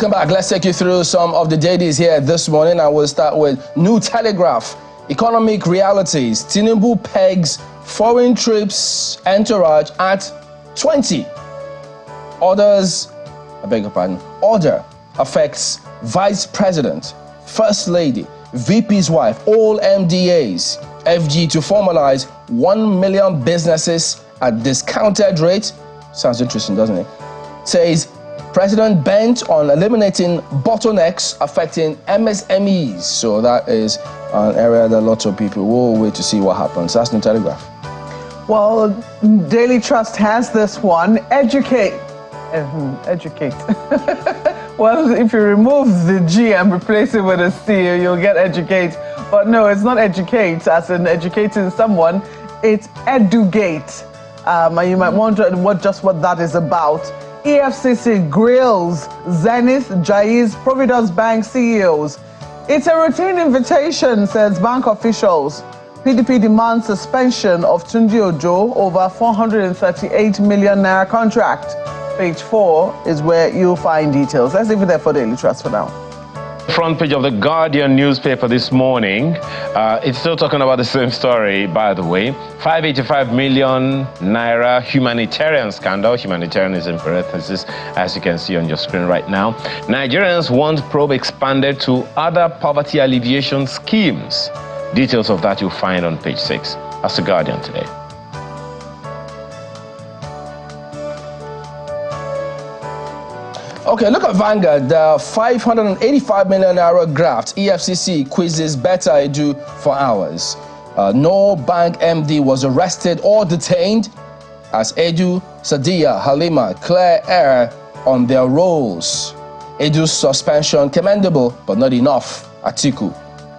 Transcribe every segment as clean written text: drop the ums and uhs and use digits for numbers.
Welcome back. Let's take you through some of the dailies here this morning. I will start with New Telegraph. Economic realities. Tinubu pegs foreign trips entourage at 20. Orders, I beg your pardon, order affects Vice President, First Lady, VP's wife, all MDAs. FG to formalize 1 million businesses at discounted rate. Sounds interesting, doesn't it? Says President bent on eliminating bottlenecks affecting MSMEs. So that is an area that lots of people will wait to see what happens. That's New Telegraph. Well, Daily Trust has this one. Educate. Educate. Well, if you remove the G and replace it with a C, you'll get educate. But no, it's not educate as in educating someone. It's edugate. And you might wonder what that is about. EFCC grills Zenith, Jaiz, Providence Bank CEOs. It's a routine invitation, says bank officials. PDP demands suspension of Tunji Ojo over 438 million naira contract. Page 4 is where you'll find details. Let's leave it there for Daily Trust for now. Front page of the Guardian newspaper this morning. It's still talking about the same story, by the way. 585 million naira humanitarian scandal. Humanitarian is in parentheses, as you can see on your screen right now. Nigerians want probe expanded to other poverty alleviation schemes. Details of that you'll find on page 6. That's the Guardian today. Okay, look at Vanguard. The 585 million naira graft. EFCC quizzes Better Edu for hours. No bank MD was arrested or detained as Edu, Sadiya, Halima clear air on their roles. Edu's suspension commendable, but not enough. Atiku.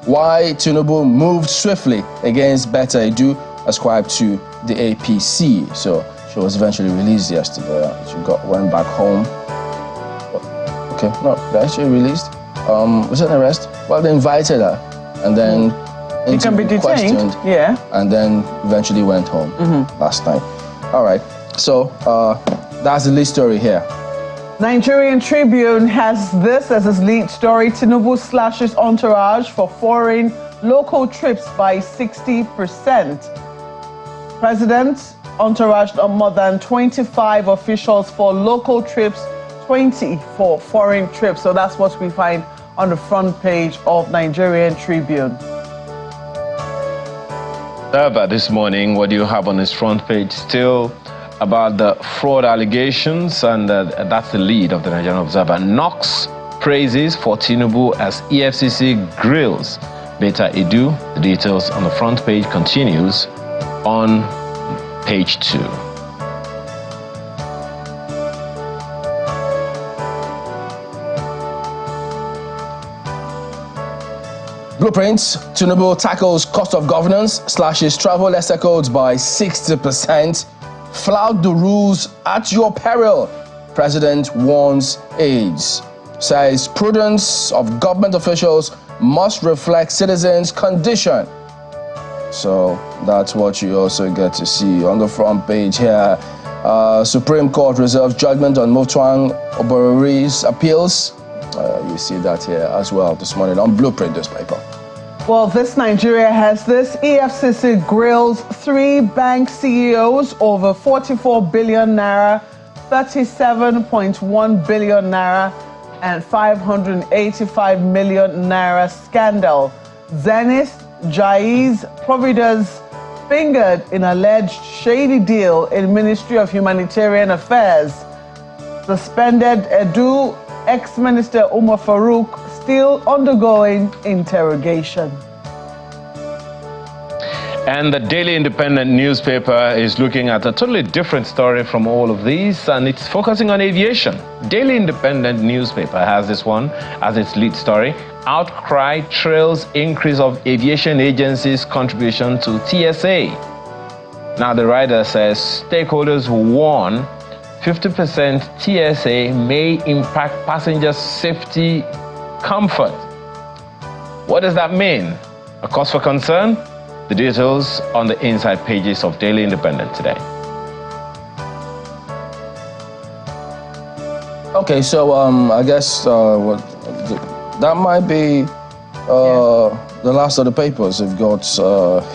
Why Tinubu moved swiftly against Better Edu, ascribed to the APC. So she was eventually released yesterday. She went back home. Okay, no, they're actually released. Was it an arrest? Well, they invited her and then you can be detained, yeah, and then eventually went home last night. All right, so that's the lead story here. Nigerian Tribune has this as its lead story. Tinubu slashes entourage for foreign local trips by 60%. President entouraged on more than 25 officials for local trips, 20 for foreign trips. So that's what we find on the front page of Nigerian Tribune. This morning, what do you have on this front page? Still about the fraud allegations, and that's the lead of the Nigerian Observer. Knox praises for Tinubu as EFCC grills Better Edu. The details on the front page continues on page 2. Blueprints. Tinubu tackles cost of governance, slashes travel letter codes by 60%. Flout the rules at your peril. President warns aides. Says prudence of government officials must reflect citizens' condition. So that's what you also get to see on the front page here. Supreme Court reserves judgment on Motwang Oborori's appeals. You see that here as well this morning on Blueprint newspaper. Well, this Nigeria has this. EFCC grills 3 bank CEOs over 44 billion naira, 37.1 billion naira, and 585 million naira scandal. Zenith, Jaiz, Providence fingered in alleged shady deal in Ministry of Humanitarian Affairs. Suspended Edu ex-minister Umar Farouk still undergoing interrogation. And the Daily Independent newspaper is looking at a totally different story from all of these, and it's focusing on aviation. Daily Independent newspaper has this one as its lead story. Outcry trails increase of aviation agencies' contribution to TSA. Now the writer says stakeholders warn 50% TSA may impact passengers' safety comfort. What does that mean? A cause for concern? The details on the inside pages of Daily Independent today. Okay, so I guess that might be the last of the papers we've got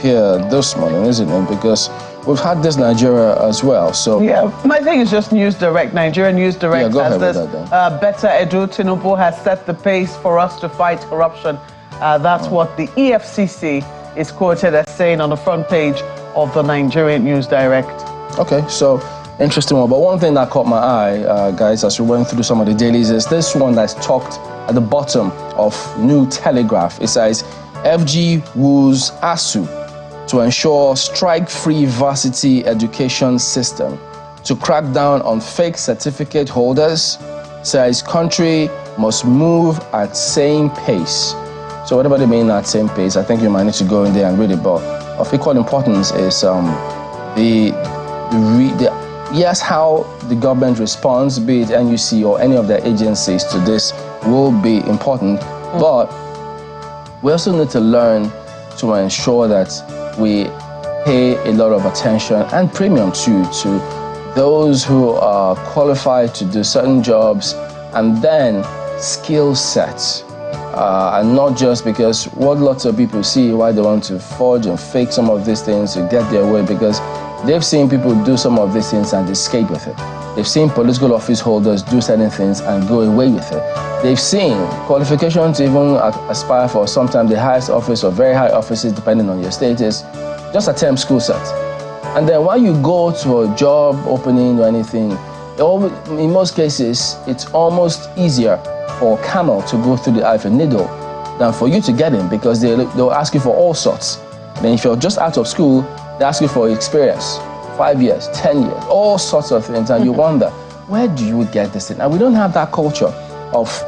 here this morning, isn't it? Because we've had this Nigeria as well. So yeah, my thing is just News Direct. Nigerian News Direct has this better Edu. Tinubu has set the pace for us to fight corruption. That's what the EFCC is quoted as saying on the front page of the Nigerian News Direct. Okay, so interesting one. But one thing that caught my eye, guys, as we went through some of the dailies, is this one that's tucked at the bottom of New Telegraph. It says, FG woos ASU to ensure strike-free varsity education system to crack down on fake certificate holders. Says country must move at same pace. So whatever they mean at same pace, I think you might need to go in there and read it. But of equal importance is yes, how the government responds, be it NUC or any of their agencies to this, will be important. But we also need to learn to ensure that we pay a lot of attention and premium to those who are qualified to do certain jobs, and then skill sets. And not just because what lots of people see why they want to forge and fake some of these things to get their way, because they've seen people do some of these things and escape with it. They've seen political office holders do certain things and go away with it. They've seen qualifications even aspire for sometimes the highest office or very high offices, depending on your status, just attempt school sets. And then when you go to a job opening or anything, in most cases, it's almost easier for a camel to go through the eye of a needle than for you to get in, because they'll ask you for all sorts. Then if you're just out of school, they ask you for experience, 5 years, 10 years, all sorts of things, and you wonder, where do you get this thing? And we don't have that culture of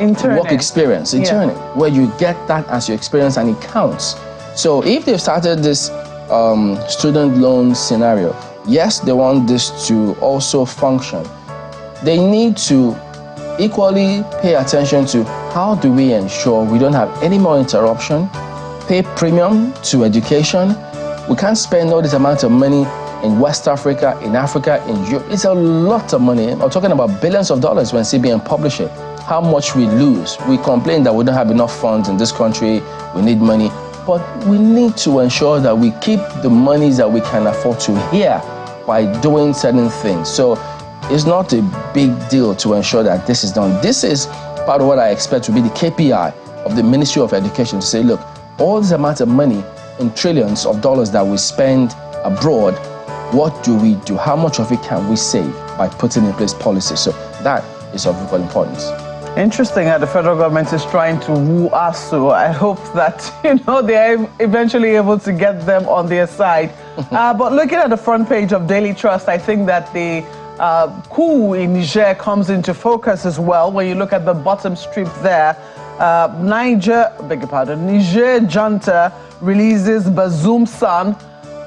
work experience, interning, where you get that as your experience and it counts. So if they've started this student loan scenario, yes, they want this to also function. They need to equally pay attention to how do we ensure we don't have any more interruption, pay premium to education. We can't spend all this amount of money in West Africa, in Africa, in Europe. It's a lot of money. I'm talking about billions of dollars when CBN publish it. How much we lose. We complain that we don't have enough funds in this country. We need money. But we need to ensure that we keep the monies that we can afford to here by doing certain things. So it's not a big deal to ensure that this is done. This is part of what I expect to be the KPI of the Ministry of Education, to say, look, all this amount of money in trillions of dollars that we spend abroad, what do we do? How much of it can we save by putting in place policies? So that is of equal importance. Interesting that the federal government is trying to woo ASU. I hope that, they're eventually able to get them on their side. But looking at the front page of Daily Trust, I think that the coup in Niger comes into focus as well. When you look at the bottom strip there, Niger junta releases Bazoum's son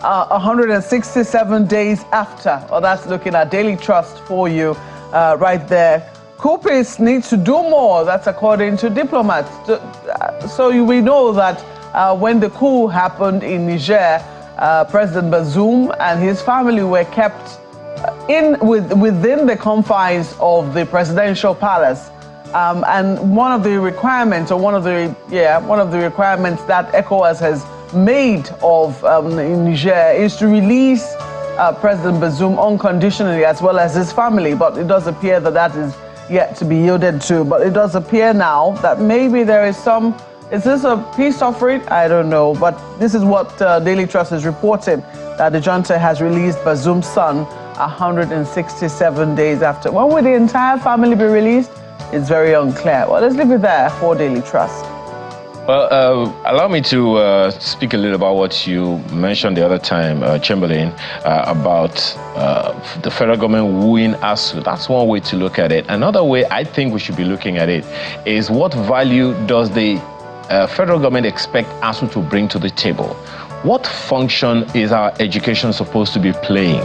167 days after. Well, that's looking at Daily Trust for you right there. Coupists need to do more. That's according to diplomats. So we know that when the coup happened in Niger, President Bazoum and his family were kept within the confines of the presidential palace. And one of the requirements, that ECOWAS has made of in Niger is to release President Bazoum unconditionally, as well as his family. But it does appear that that is yet to be yielded to. But it does appear now that maybe there is some. Is this a peace offering? I don't know. But this is what Daily Trust is reporting, that the junta has released Bazoum's son 167 days after. When will the entire family be released? It's very unclear. Well, let's leave it there for Daily Trust. Well, allow me to speak a little about what you mentioned the other time, Chamberlain, about the federal government wooing ASU. That's one way to look at it. Another way I think we should be looking at it is, what value does the federal government expect ASU to bring to the table? What function is our education supposed to be playing?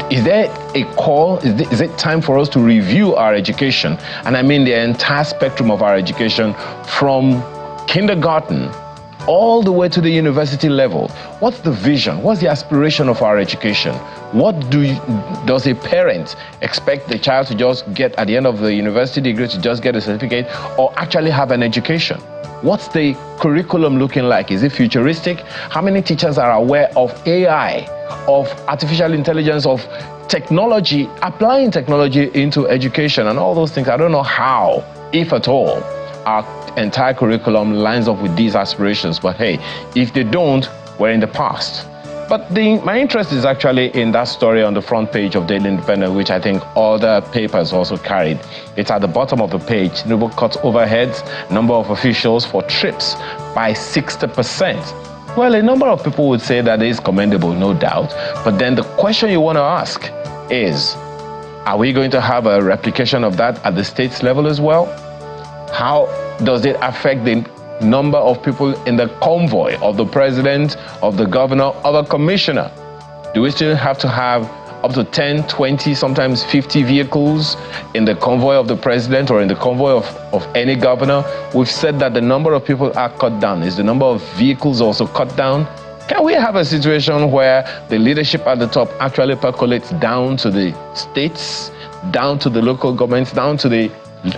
Is there a call? Is it time for us to review our education? And I mean the entire spectrum of our education, from kindergarten all the way to the university level. What's the vision? What's the aspiration of our education? What does a parent expect the child to just get at the end of the university degree, to just get a certificate, or actually have an education? What's the curriculum looking like? Is it futuristic? How many teachers are aware of AI, of artificial intelligence, of technology, applying technology into education and all those things? I don't know how, if at all, our entire curriculum lines up with these aspirations. But hey, if they don't, we're in the past. But my interest is actually in that story on the front page of Daily Independent, which I think other papers also carried. It's at the bottom of the page. Tinubu cuts overheads, number of officials for trips by 60%. Well, a number of people would say that is commendable, no doubt. But then the question you want to ask is, are we going to have a replication of that at the states level as well? How does it affect the number of people in the convoy of the president, of the governor, of a commissioner? Do we still have to have up to 10, 20, sometimes 50 vehicles in the convoy of the president or in the convoy of any governor? We've said that the number of people are cut down. Is the number of vehicles also cut down? Can we have a situation where the leadership at the top actually percolates down to the states, down to the local governments, down to the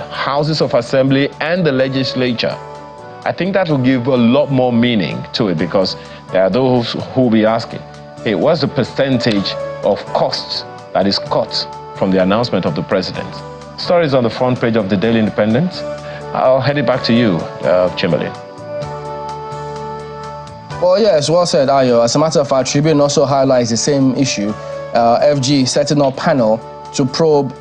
houses of assembly and the legislature? I think that will give a lot more meaning to it, because there are those who will be asking, hey, what's the percentage of costs that is cut from the announcement of the president? Stories on the front page of the Daily Independent. I'll hand it back to you, Chamberlain. Well, yes, well said, Ayo. As a matter of fact, Tribune also highlights the same issue. FG setting up panel to probe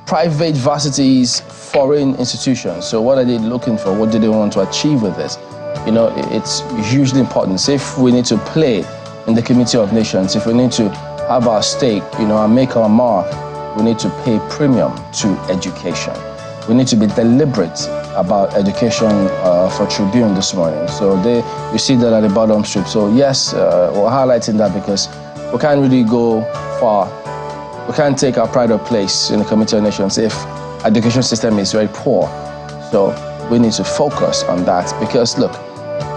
private varsities, foreign institutions. So what are they looking for? What do they want to achieve with this? You know, it's hugely important. So if we need to play in the Committee of Nations, if we need to have our stake, you know, and make our mark, we need to pay premium to education. We need to be deliberate about education for Tribune this morning. So you see that at the bottom strip. So yes, we're highlighting that because we can't really go far. We can't take our pride of place in the Committee of Nations if education system is very poor. So we need to focus on that, because look,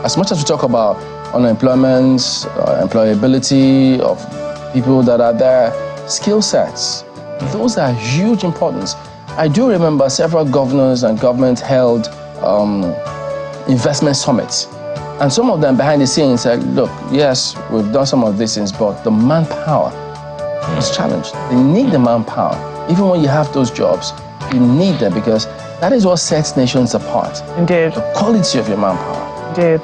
as much as we talk about unemployment, employability of people that are there, skill sets, those are huge importance. I do remember several governors and government held investment summits, and some of them behind the scenes said, look, yes, we've done some of these things, but the manpower is challenged. They need the manpower. Even when you have those jobs, you need them, because that is what sets nations apart. Indeed. The quality of your manpower. Indeed.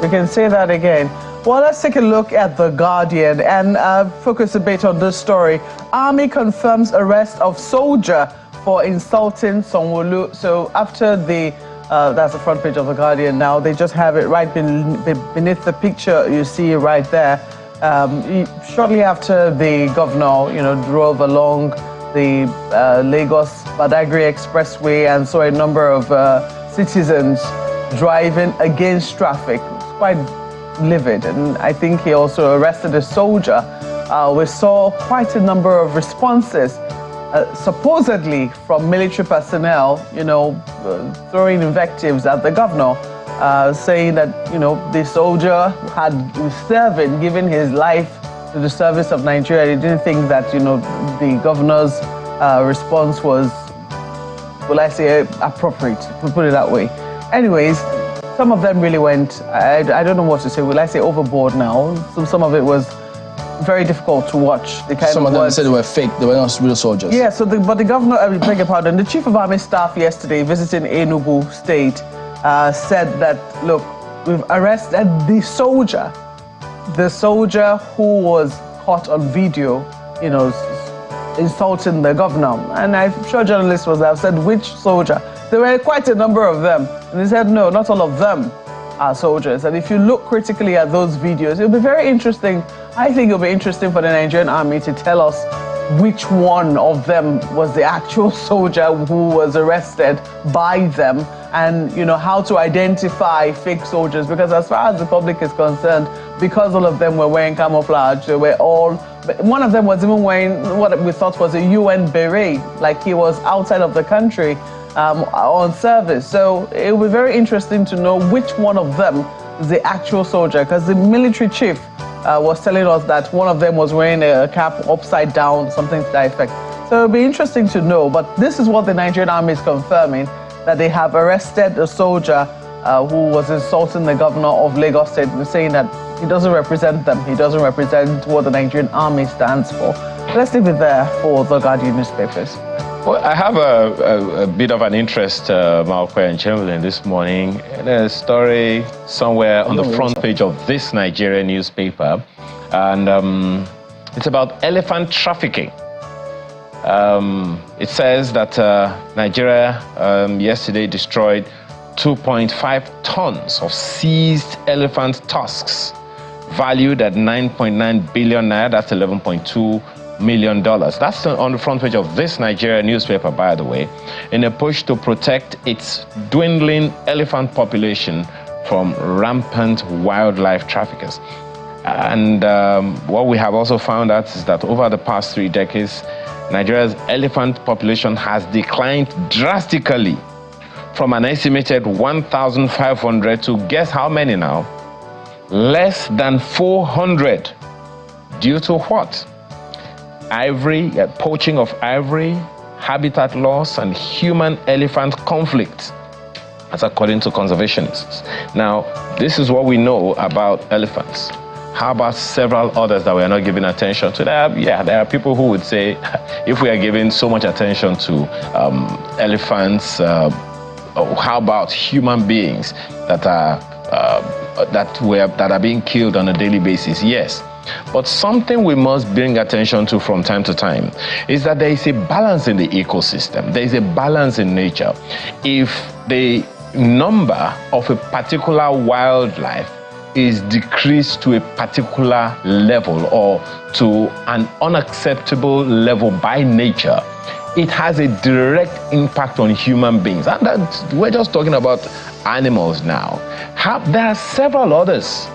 We can say that again. Well, let's take a look at The Guardian and focus a bit on this story. Army confirms arrest of soldier for insulting Sanwo-Olu. So after that's the front page of The Guardian now, they just have it right beneath the picture you see right there. Shortly after the governor, drove along the Lagos-Badagry Expressway and saw a number of citizens driving against traffic. It's quite livid, and I think he also arrested a soldier. We saw quite a number of responses, supposedly from military personnel, throwing invectives at the governor, saying that, the soldier was serving, giving his life to the service of Nigeria. They didn't think that, the governor's response was, will I say, appropriate, to put it that way. Anyways, some of them really went, I don't know what to say, will I say overboard now? Some of it was very difficult to watch. Some of them said they were fake, they were not real soldiers. Yeah, but the governor, I beg your pardon, the chief of army staff yesterday visiting Enugu State said that, look, we've arrested the soldier who was caught on video, insulting the governor. And I'm sure journalists would have said, which soldier? There were quite a number of them. And they said, no, not all of them are soldiers. And if you look critically at those videos, it'll be very interesting. I think it'll be interesting for the Nigerian army to tell us which one of them was the actual soldier who was arrested by them, and how to identify fake soldiers. Because as far as the public is concerned, because all of them were wearing camouflage, they were all, one of them was even wearing what we thought was a UN beret, like he was outside of the country on service. So it will be very interesting to know which one of them the actual soldier? Because the military chief was telling us that one of them was wearing a cap upside down, something to that effect. So it'll be interesting to know. But this is what the Nigerian army is confirming, that they have arrested a soldier who was insulting the governor of Lagos State, saying that he doesn't represent them. He doesn't represent what the Nigerian army stands for. Let's leave it there for the Guardian newspapers. Well, I have a bit of an interest, Malcolm and Chamberlain, this morning in a story somewhere on the front page of this Nigerian newspaper, and it's about elephant trafficking. It says that Nigeria yesterday destroyed 2.5 tons of seized elephant tusks, valued at 9.9 billion naira. That's $11.2 million. That's on the front page of this Nigerian newspaper, by the way, in a push to protect its dwindling elephant population from rampant wildlife traffickers. And what we have also found out is that over the past 3 decades, Nigeria's elephant population has declined drastically from an estimated 1,500 to, guess how many now? Less than 400. Due to what? Ivory, poaching of ivory, habitat loss, and human-elephant conflict. That's according to conservationists. Now, this is what we know about elephants. How about several others that we are not giving attention to? There are people who would say, if we are giving so much attention to elephants, how about human beings that are being killed on a daily basis? Yes. But something we must bring attention to from time to time is that there is a balance in the ecosystem. There is a balance in nature. If the number of a particular wildlife is decreased to a particular level or to an unacceptable level by nature, it has a direct impact on human beings. And we're just talking about animals now. There are several others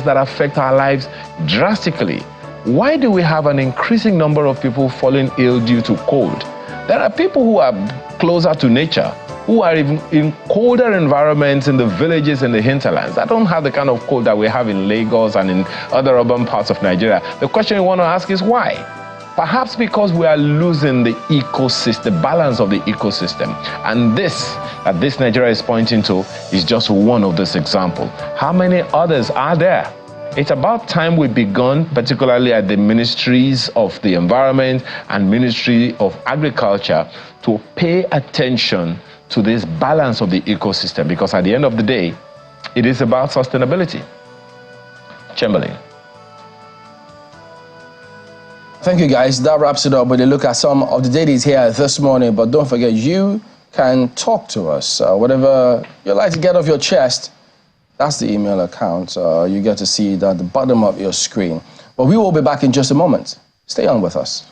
that affect our lives drastically. Why do we have an increasing number of people falling ill due to cold? There are people who are closer to nature, who are even in colder environments in the villages and the hinterlands. I don't have the kind of cold that we have in Lagos and in other urban parts of Nigeria. The question you want to ask is why? Perhaps because we are losing the ecosystem, the balance of the ecosystem. And this Nigeria is pointing to is just one of this example. How many others are there? It's about time we begun, particularly at the ministries of the environment and Ministry of Agriculture, to pay attention to this balance of the ecosystem, because at the end of the day, it is about sustainability. Chamberlain. Thank you, guys. That wraps it up with a look at some of the dailies here this morning. But don't forget, you can talk to us. Whatever you like to get off your chest, that's the email account. You get to see it at the bottom of your screen. But we will be back in just a moment. Stay on with us.